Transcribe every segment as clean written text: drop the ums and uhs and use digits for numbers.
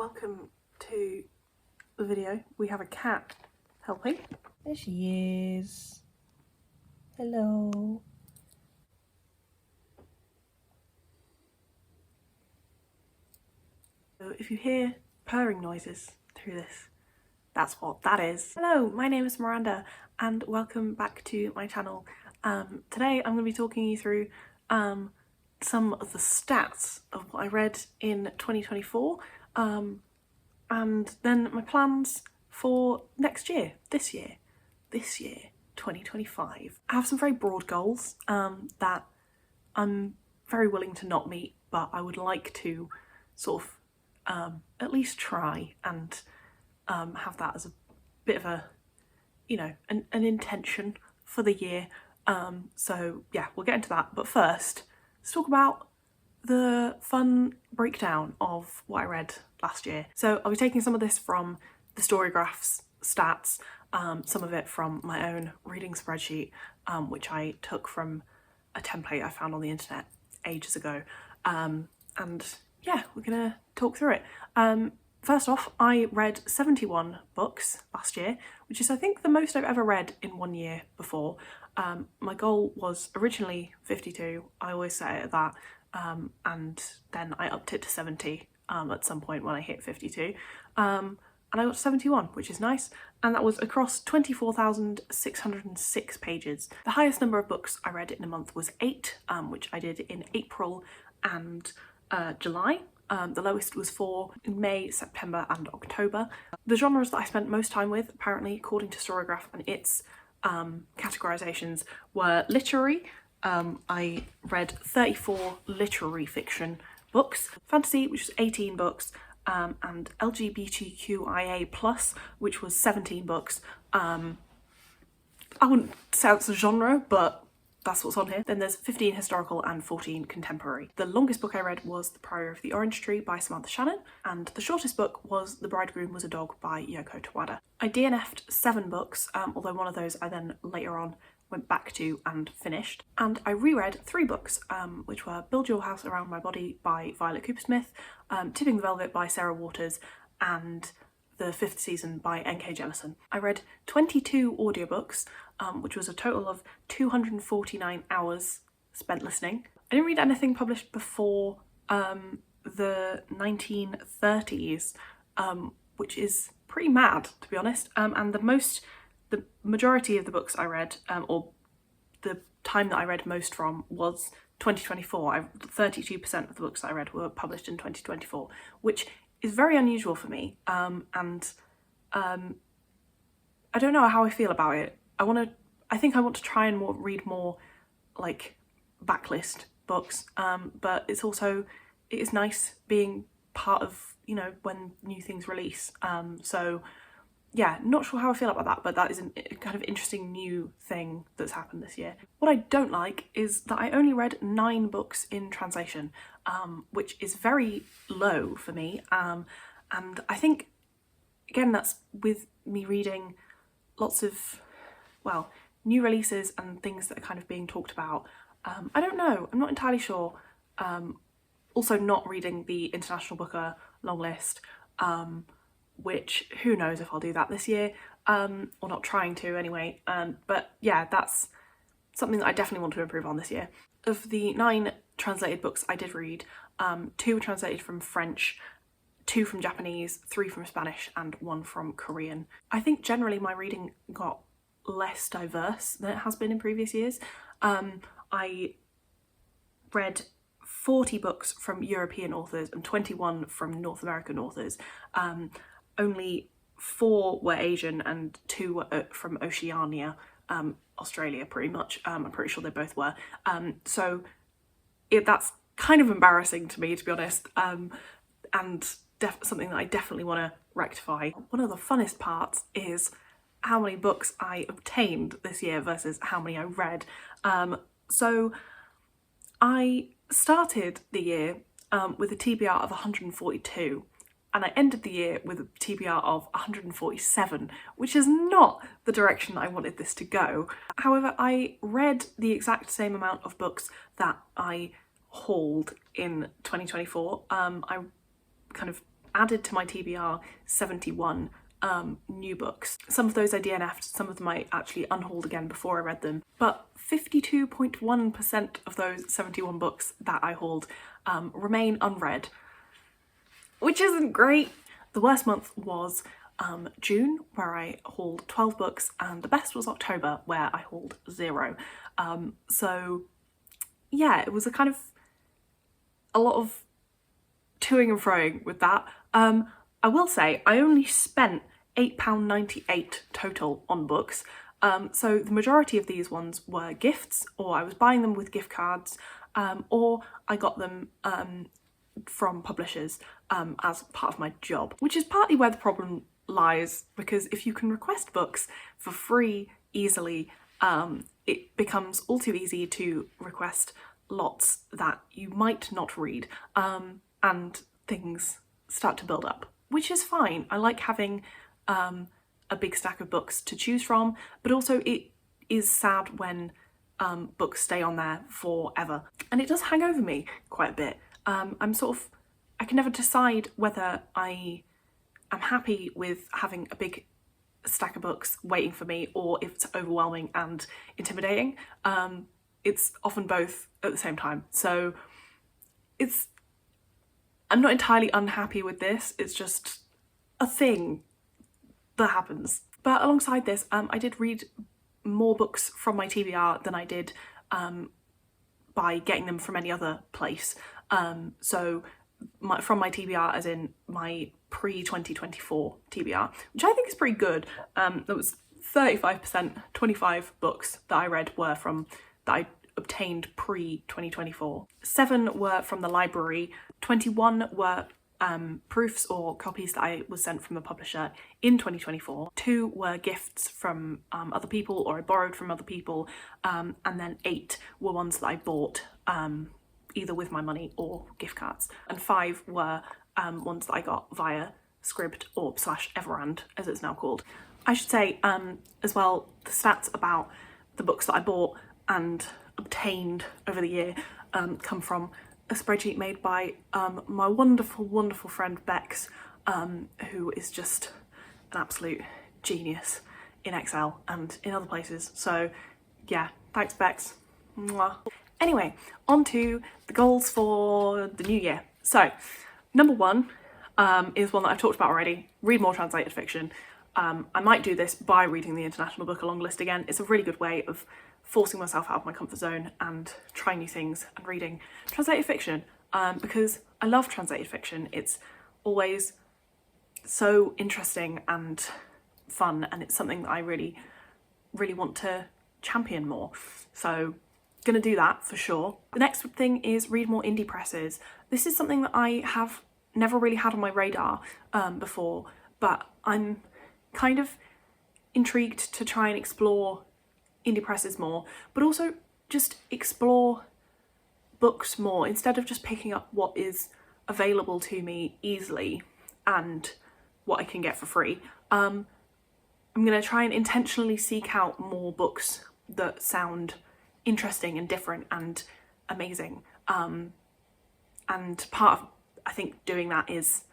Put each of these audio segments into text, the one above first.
welcome to the video. We have a cat helping. There she is. Hello. So if you hear purring noises through this, that's what that is. Hello, my name is Miranda and welcome back to my channel. Today I'm going to be talking you through some of the stats of what I read in 2024 and then my plans for next year, this year, 2025. I have some very broad goals that I'm very willing to not meet, but I would like to sort of at least try and have that as a bit of a, you know, an intention for the year. So yeah, we'll get into that. But first, let's talk about the fun breakdown of what I read last year. So I'll be taking some of this from the Storygraph's stats, some of it from my own reading spreadsheet, which I took from a template I found on the internet ages ago. And yeah, we're gonna talk through it. First off, I read 71 books last year, which is I think the most I've ever read in 1 year before. My goal was originally 52, I always set it at that, and then I upped it to 70 at some point when I hit 52. And I got 71, which is nice, and that was across 24,606 pages. The highest number of books I read in a month was 8, which I did in April and July. The lowest was 4 in May, September and October. The genres that I spent most time with, apparently, according to Storygraph and its categorisations, were literary. I read 34 literary fiction books, fantasy, which was 18 books, and LGBTQIA+, which was 17 books. I wouldn't say it's a genre, but that's what's on here. Then there's 15 historical and 14 contemporary. The longest book I read was The Priory of the Orange Tree by Samantha Shannon, and the shortest book was The Bridegroom Was a Dog by Yoko Tawada. I DNF'd 7 books, although one of those I then later on went back to and finished. And I reread 3 books, which were Build Your House Around My Body by Violet Cooper-Smith, Tipping the Velvet by Sarah Waters, and the 5th season by N.K. Jemisin. I read 22 audiobooks, which was a total of 249 hours spent listening. I didn't read anything published before the 1930s, which is pretty mad, to be honest. And the majority of the books I read, or the time that I read most from, was 2024. 32% of the books I read were published in 2024, which is very unusual for me. And I don't know how I feel about it. I think I want to try and read more like backlist books, but it is nice being part of, you know, when new things release. So yeah, not sure how I feel about that, but that is a kind of interesting new thing that's happened this year. What I don't like is that I only read 9 books in translation, which is very low for me. And I think, again, that's with me reading lots of, well, new releases and things that are kind of being talked about. I don't know, I'm not entirely sure. Also not reading the International Booker long list, which who knows if I'll do that this year, or not trying to anyway. But yeah, that's something that I definitely want to improve on this year. Of the 9 translated books I did read, 2 were translated from French, 2 from Japanese, 3 from Spanish, and 1 from Korean. I think generally my reading got less diverse than it has been in previous years. I read 40 books from European authors and 21 from North American authors. Only 4 were Asian and 2 were from Oceania, Australia pretty much. I'm pretty sure they both were. So that's kind of embarrassing to me, to be honest, and something that I definitely want to rectify. One of the funnest parts is how many books I obtained this year versus how many I read. So I started the year with a TBR of 142, and I ended the year with a TBR of 147, which is not the direction I wanted this to go. However, I read the exact same amount of books that I hauled in 2024. I kind of added to my TBR 71 new books. Some of those I DNF'd, some of them I actually unhauled again before I read them, but 52.1% of those 71 books that I hauled remain unread, which isn't great. The worst month was June, where I hauled 12 books, and the best was October, where I hauled 0. So yeah, it was a lot of toing and froing with that. I will say I only spent £8.98 total on books. So the majority of these ones were gifts, or I was buying them with gift cards, or I got them from publishers as part of my job, which is partly where the problem lies, because if you can request books for free easily, it becomes all too easy to request lots that you might not read, and things start to build up, which is fine. I like having a big stack of books to choose from, but also it is sad when books stay on there forever, and it does hang over me quite a bit. I can never decide whether I am happy with having a big stack of books waiting for me, or if it's overwhelming and intimidating. It's often both at the same time, so I'm not entirely unhappy with this, it's just a thing that happens. But alongside this, I did read more books from my TBR than I did by getting them from any other place. So from my TBR, as in my pre-2024 TBR, which I think is pretty good. There was 35%, 25 books that I read were from, that I obtained pre-2024. 7 were from the library, 21 were proofs or copies that I was sent from the publisher in 2024. 2 were gifts from other people, or I borrowed from other people, and then 8 were ones that I bought either with my money or gift cards. And 5 were ones that I got via Scribd or /Everand, as it's now called. I should say as well, the stats about the books that I bought and obtained over the year come from a spreadsheet made by my wonderful friend Bex, who is just an absolute genius in Excel and in other places. So yeah, thanks Bex. Mwah. Anyway, on to the goals for the new year. So number 1 is one that I've talked about already: read more translated fiction. I might do this by reading the International Book Along list again. It's a really good way of forcing myself out of my comfort zone and trying new things and reading translated fiction, because I love translated fiction. It's always so interesting and fun, and it's something that I really want to champion more. So gonna do that for sure. The next thing is read more indie presses. This is something that I have never really had on my radar before, but I'm kind of intrigued to try and explore indie presses more, but also just explore books more, instead of just picking up what is available to me easily and what I can get for free. I'm going to try and intentionally seek out more books that sound interesting and different and amazing. And part of, I think, doing that is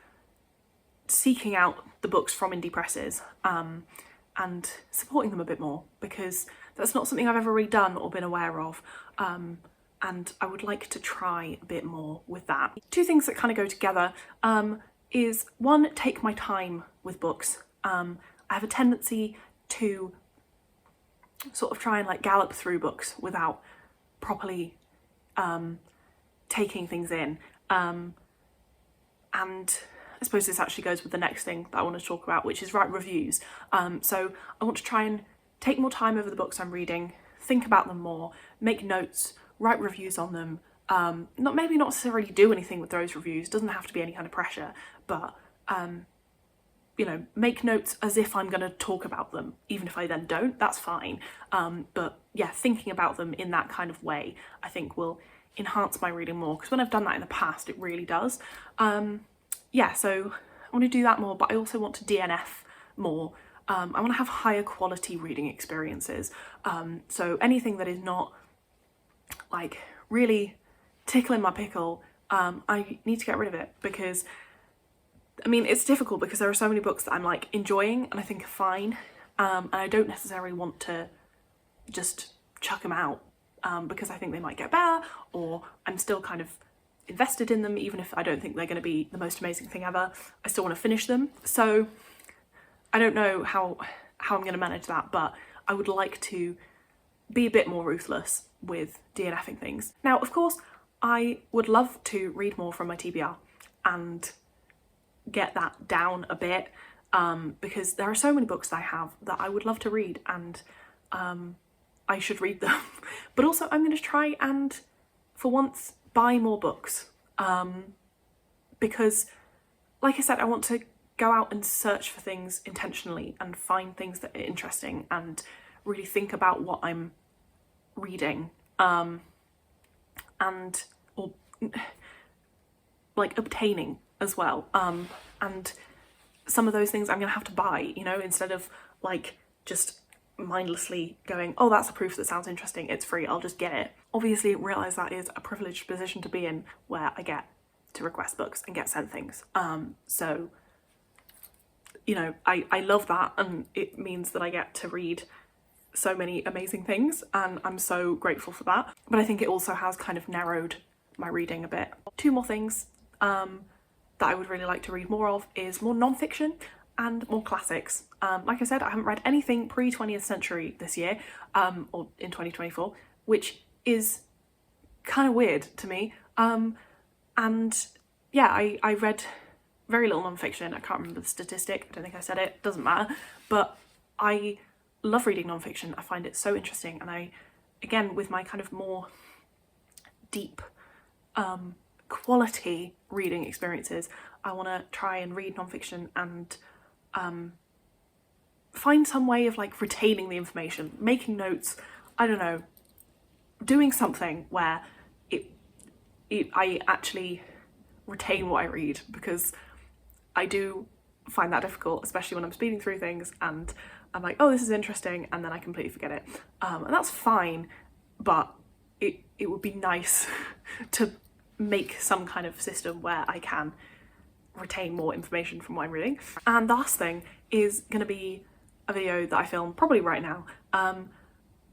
seeking out the books from indie presses and supporting them a bit more, because that's not something I've ever really done or been aware of, and I would like to try a bit more with that. 2 things that kind of go together is 1, take my time with books. I have a tendency to sort of try and like gallop through books without properly taking things in, and I suppose this actually goes with the next thing that I want to talk about, which is write reviews. So I want to try and take more time over the books I'm reading, think about them more, make notes, write reviews on them. Maybe not necessarily do anything with those reviews, doesn't have to be any kind of pressure, but you know, make notes as if I'm going to talk about them, even if I then don't, that's fine. But yeah, thinking about them in that kind of way, I think will enhance my reading more, because when I've done that in the past, it really does. Yeah, so I want to do that more, but I also want to DNF more. I want to have higher quality reading experiences. So anything that is not like really tickling my pickle, I need to get rid of it, because I mean, it's difficult because there are so many books that I'm like enjoying and I think are fine, and I don't necessarily want to just chuck them out because I think they might get better, or I'm still kind of invested in them even if I don't think they're going to be the most amazing thing ever. I still want to finish them. So I don't know how I'm going to manage that, but I would like to be a bit more ruthless with DNFing things. Now, of course, I would love to read more from my TBR and get that down a bit, because there are so many books that I have that I would love to read, and I should read them. But also I'm going to try and, for once, buy more books, because, like I said, I want to go out and search for things intentionally and find things that are interesting and really think about what I'm reading, and or like obtaining as well, and some of those things I'm gonna have to buy, you know, instead of like just mindlessly going, oh, that's a proof that sounds interesting, it's free, I'll just get it. Obviously realise that is a privileged position to be in where I get to request books and get sent things, so you know, I love that, and it means that I get to read so many amazing things, and I'm so grateful for that. But I think it also has kind of narrowed my reading a bit. Two more things that I would really like to read more of is more non-fiction and more classics. Like I said, I haven't read anything pre-20th century this year, or in 2024, which is kind of weird to me. And yeah, I read very little non-fiction. I can't remember the statistic, I don't think I said it, doesn't matter. But I love reading non-fiction. I find it so interesting, and I, again, with my kind of more deep quality reading experiences, I want to try and read non-fiction and find some way of like retaining the information, making notes, I don't know, doing something where I actually retain what I read, because I do find that difficult, especially when I'm speeding through things and I'm like, oh, this is interesting, and then I completely forget it. And that's fine, but it would be nice to make some kind of system where I can retain more information from what I'm reading. And the last thing is going to be a video that I film probably right now, and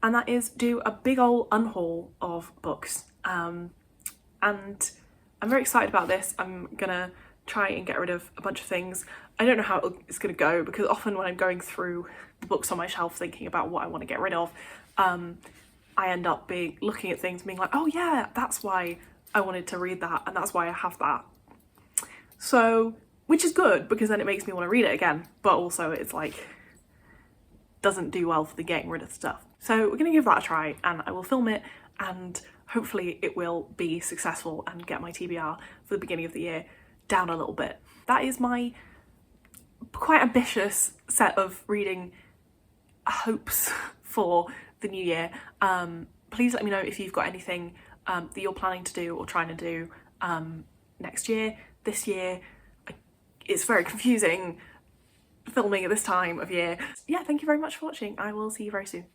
that is do a big old unhaul of books. And I'm very excited about this. I'm gonna try and get rid of a bunch of things. I don't know how it's gonna go, because often when I'm going through the books on my shelf thinking about what I want to get rid of, I end up looking at things being like, oh yeah, that's why I wanted to read that, and that's why I have that. So, which is good, because then it makes me want to read it again, but also it's like, doesn't do well for the getting rid of stuff. So we're gonna give that a try, and I will film it, and hopefully it will be successful and get my TBR for the beginning of the year down a little bit. That is my quite ambitious set of reading hopes for the new year. Please let me know if you've got anything that you're planning to do or trying to do next year, this year. It's very confusing filming at this time of year. Yeah, thank you very much for watching. I will see you very soon.